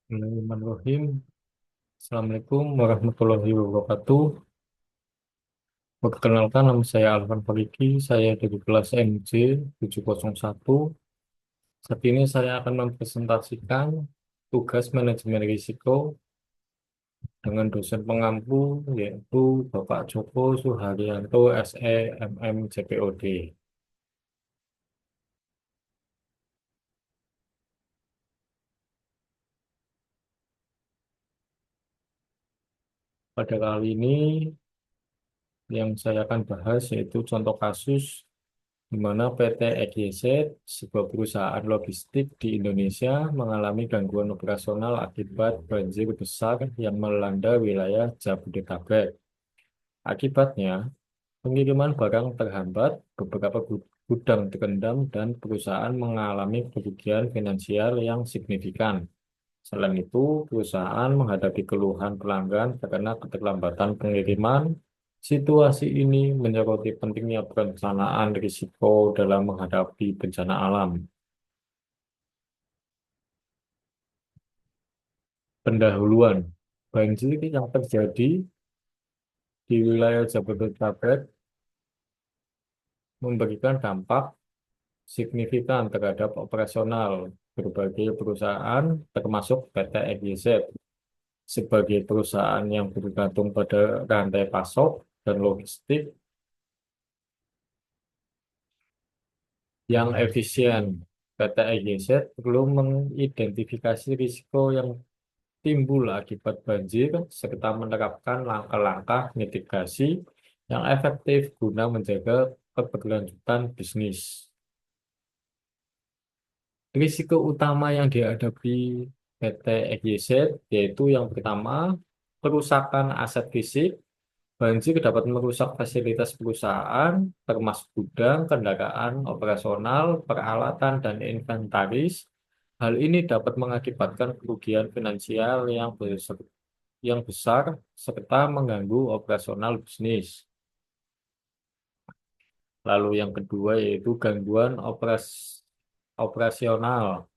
Bismillahirrahmanirrahim. Assalamualaikum warahmatullahi wabarakatuh. Perkenalkan, nama saya Alvan Fariki. Saya dari kelas MC 701. Saat ini saya akan mempresentasikan tugas manajemen risiko dengan dosen pengampu, yaitu Bapak Joko Suharyanto, SE, MM, JPOD. Pada kali ini yang saya akan bahas yaitu contoh kasus di mana PT EGZ, sebuah perusahaan logistik di Indonesia, mengalami gangguan operasional akibat banjir besar yang melanda wilayah Jabodetabek. Akibatnya, pengiriman barang terhambat, beberapa gudang terendam, dan perusahaan mengalami kerugian finansial yang signifikan. Selain itu, perusahaan menghadapi keluhan pelanggan karena keterlambatan pengiriman. Situasi ini menyoroti pentingnya perencanaan risiko dalam menghadapi bencana alam. Pendahuluan banjir yang terjadi di wilayah Jabodetabek memberikan dampak signifikan terhadap operasional berbagai perusahaan, termasuk PT EGZ. Sebagai perusahaan yang bergantung pada rantai pasok dan logistik yang efisien, PT EGZ perlu mengidentifikasi risiko yang timbul akibat banjir serta menerapkan langkah-langkah mitigasi yang efektif guna menjaga keberlanjutan bisnis. Risiko utama yang dihadapi PT EGZ yaitu yang pertama, kerusakan aset fisik. Banjir dapat merusak fasilitas perusahaan, termasuk gudang, kendaraan, operasional, peralatan, dan inventaris. Hal ini dapat mengakibatkan kerugian finansial yang besar serta mengganggu operasional bisnis. Lalu yang kedua yaitu gangguan operasional.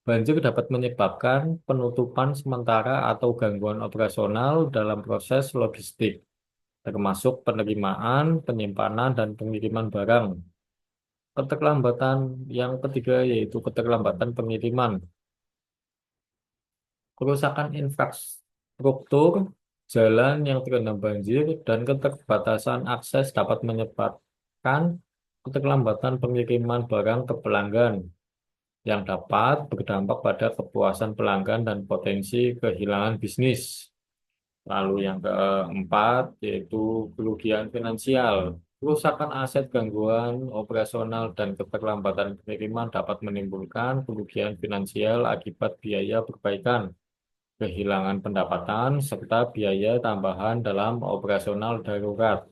Banjir dapat menyebabkan penutupan sementara atau gangguan operasional dalam proses logistik, termasuk penerimaan, penyimpanan, dan pengiriman barang. Keterlambatan yang ketiga yaitu keterlambatan pengiriman. Kerusakan infrastruktur, jalan yang terendam banjir, dan keterbatasan akses dapat menyebabkan keterlambatan pengiriman barang ke pelanggan yang dapat berdampak pada kepuasan pelanggan dan potensi kehilangan bisnis. Lalu yang keempat yaitu kerugian finansial. Kerusakan aset, gangguan operasional, dan keterlambatan pengiriman dapat menimbulkan kerugian finansial akibat biaya perbaikan, kehilangan pendapatan, serta biaya tambahan dalam operasional darurat.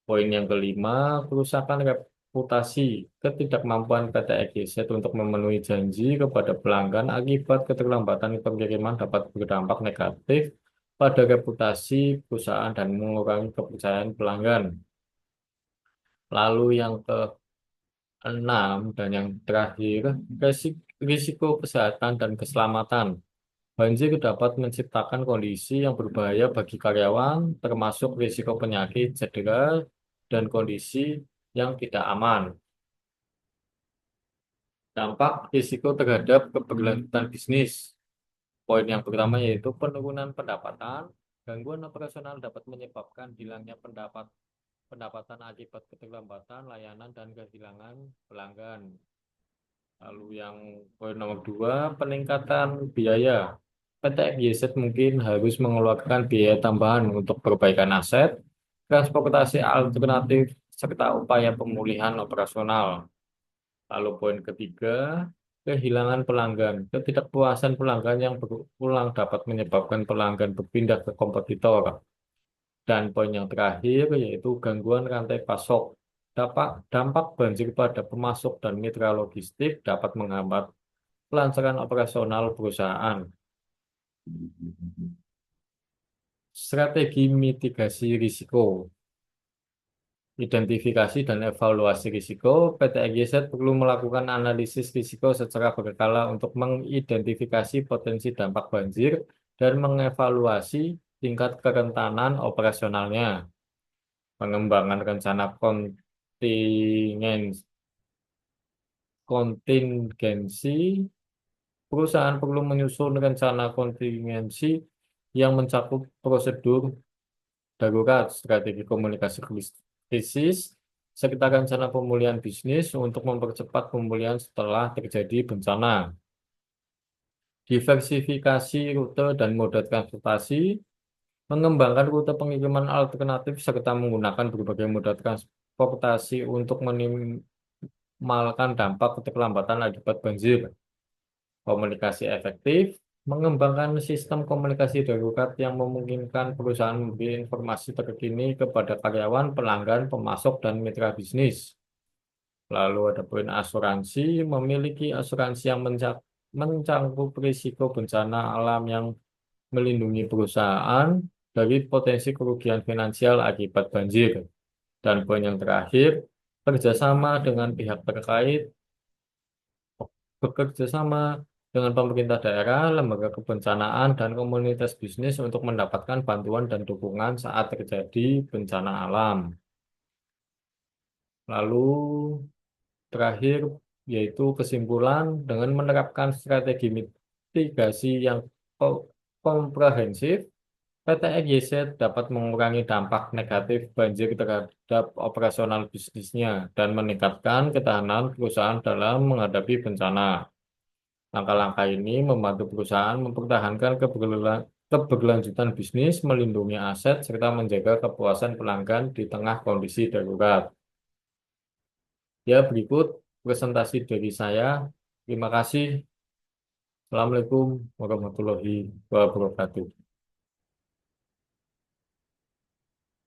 Poin yang kelima, kerusakan reputasi. Ketidakmampuan PT EGZ untuk memenuhi janji kepada pelanggan akibat keterlambatan pengiriman dapat berdampak negatif pada reputasi perusahaan dan mengurangi kepercayaan pelanggan. Lalu yang keenam dan yang terakhir, risiko kesehatan dan keselamatan. Banjir dapat menciptakan kondisi yang berbahaya bagi karyawan, termasuk risiko penyakit, cedera, dan kondisi yang tidak aman. Dampak risiko terhadap keberlanjutan bisnis. Poin yang pertama yaitu penurunan pendapatan. Gangguan operasional dapat menyebabkan hilangnya pendapatan akibat keterlambatan layanan dan kehilangan pelanggan. Lalu yang poin nomor dua, peningkatan biaya. PT FYZ mungkin harus mengeluarkan biaya tambahan untuk perbaikan aset, transportasi alternatif, serta upaya pemulihan operasional. Lalu poin ketiga, kehilangan pelanggan. Ketidakpuasan pelanggan yang berulang dapat menyebabkan pelanggan berpindah ke kompetitor. Dan poin yang terakhir yaitu gangguan rantai pasok. Dampak banjir pada pemasok dan mitra logistik dapat menghambat kelancaran operasional perusahaan. Strategi mitigasi risiko. identifikasi dan evaluasi risiko, PT EGZ perlu melakukan analisis risiko secara berkala untuk mengidentifikasi potensi dampak banjir dan mengevaluasi tingkat kerentanan operasionalnya. Pengembangan rencana kontingensi, perusahaan perlu menyusun rencana kontingensi yang mencakup prosedur darurat, strategi komunikasi krisis, serta rencana pemulihan bisnis untuk mempercepat pemulihan setelah terjadi bencana. Diversifikasi rute dan moda transportasi, mengembangkan rute pengiriman alternatif serta menggunakan berbagai moda transportasi untuk minimalkan dampak keterlambatan akibat banjir. Komunikasi efektif, mengembangkan sistem komunikasi darurat yang memungkinkan perusahaan memberi informasi terkini kepada karyawan, pelanggan, pemasok, dan mitra bisnis. Lalu ada poin asuransi, memiliki asuransi yang mencangkup risiko bencana alam yang melindungi perusahaan dari potensi kerugian finansial akibat banjir. Dan poin yang terakhir, kerjasama dengan pihak terkait, bekerja sama dengan pemerintah daerah, lembaga kebencanaan, dan komunitas bisnis untuk mendapatkan bantuan dan dukungan saat terjadi bencana alam. Lalu terakhir yaitu kesimpulan dengan menerapkan strategi mitigasi yang komprehensif, PT EGZ dapat mengurangi dampak negatif banjir terhadap operasional bisnisnya dan meningkatkan ketahanan perusahaan dalam menghadapi bencana. Langkah-langkah ini membantu perusahaan mempertahankan keberlanjutan bisnis, melindungi aset, serta menjaga kepuasan pelanggan di tengah kondisi darurat. Ya, berikut presentasi dari saya. Terima kasih. Assalamualaikum warahmatullahi wabarakatuh.